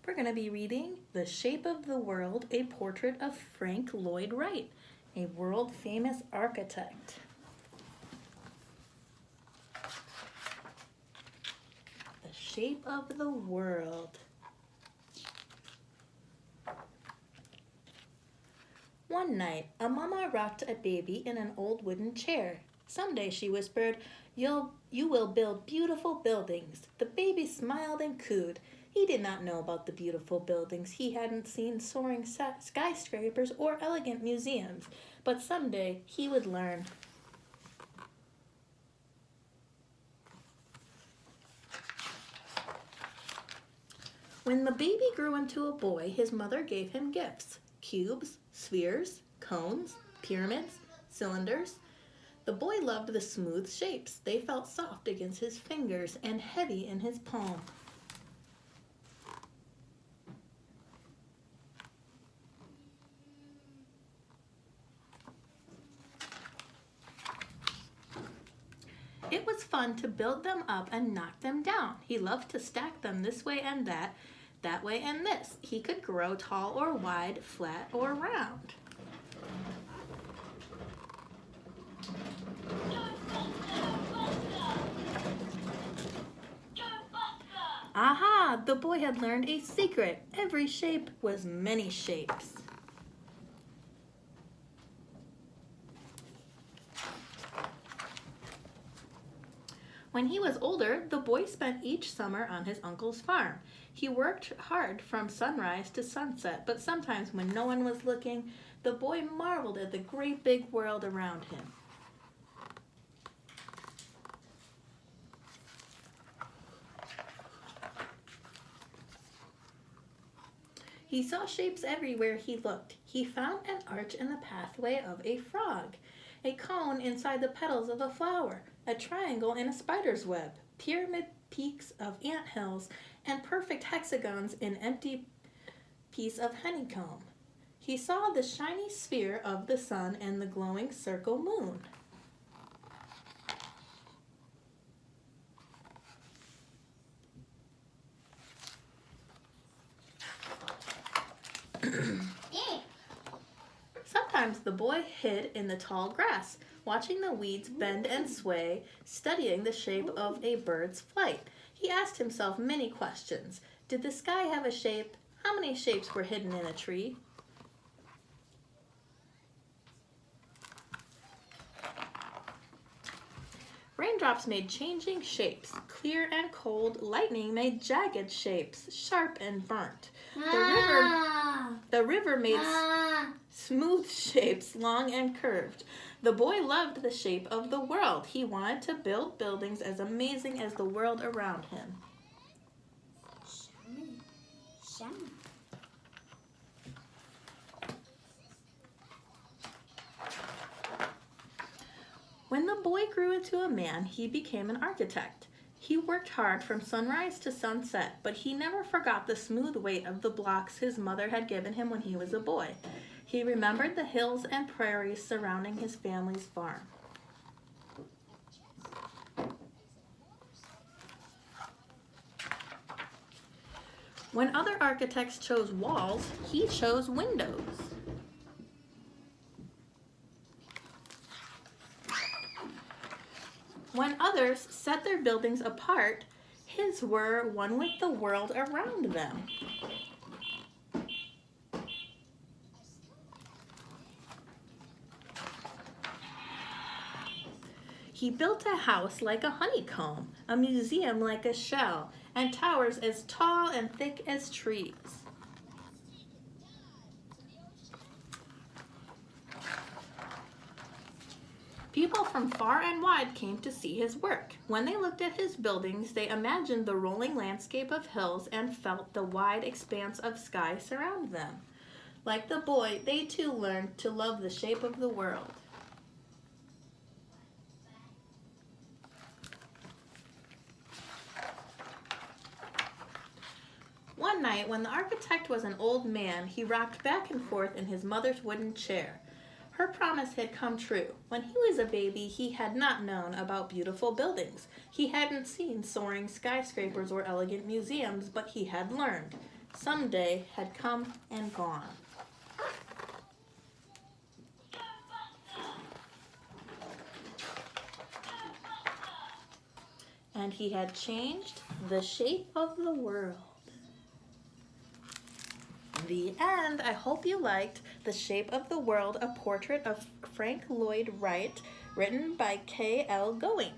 We're going to be reading The Shape of the World, a portrait of Frank Lloyd Wright, a world famous architect. The Shape of the World. One night, a mama rocked a baby in an old wooden chair. Someday, she whispered, you will build beautiful buildings. The baby smiled and cooed. He did not know about the beautiful buildings. He hadn't seen soaring skyscrapers or elegant museums. But someday, he would learn. When the baby grew into a boy, his mother gave him gifts: cubes, spheres, cones, pyramids, cylinders. The boy loved the smooth shapes. They felt soft against his fingers and heavy in his palm. It was fun to build them up and knock them down. He loved to stack them this way and that way and this. He could grow tall or wide, flat or round. Aha! The boy had learned a secret. Every shape was many shapes. When he was older, the boy spent each summer on his uncle's farm. He worked hard from sunrise to sunset, but sometimes when no one was looking, the boy marveled at the great big world around him. He saw shapes everywhere he looked. He found an arch in the pathway of a frog, a cone inside the petals of a flower, a triangle in a spider's web, pyramid peaks of anthills, and perfect hexagons in empty piece of honeycomb. He saw the shiny sphere of the sun and the glowing circle moon. Sometimes the boy hid in the tall grass, watching the weeds bend and sway, studying the shape of a bird's flight. He asked himself many questions. Did the sky have a shape? How many shapes were hidden in a tree? Raindrops made changing shapes. Clear and cold, lightning made jagged shapes, sharp and burnt. The river made smooth shapes, long and curved. The boy loved the shape of the world. He wanted to build buildings as amazing as the world around him. When the boy grew into a man, he became an architect. He worked hard from sunrise to sunset, but he never forgot the smooth weight of the blocks his mother had given him when he was a boy. He remembered the hills and prairies surrounding his family's farm. When other architects chose walls, he chose windows. When others set their buildings apart, his were one with the world around them. He built a house like a honeycomb, a museum like a shell, and towers as tall and thick as trees. People from far and wide came to see his work. When they looked at his buildings, they imagined the rolling landscape of hills and felt the wide expanse of sky surround them. Like the boy, they too learned to love the shape of the world. One night, when the architect was an old man, he rocked back and forth in his mother's wooden chair. Her promise had come true. When he was a baby, he had not known about beautiful buildings. He hadn't seen soaring skyscrapers or elegant museums, but he had learned. Someday had come and gone. And he had changed the shape of the world. The end. I hope you liked The Shape of the World, a portrait of Frank Lloyd Wright, written by K.L. Going.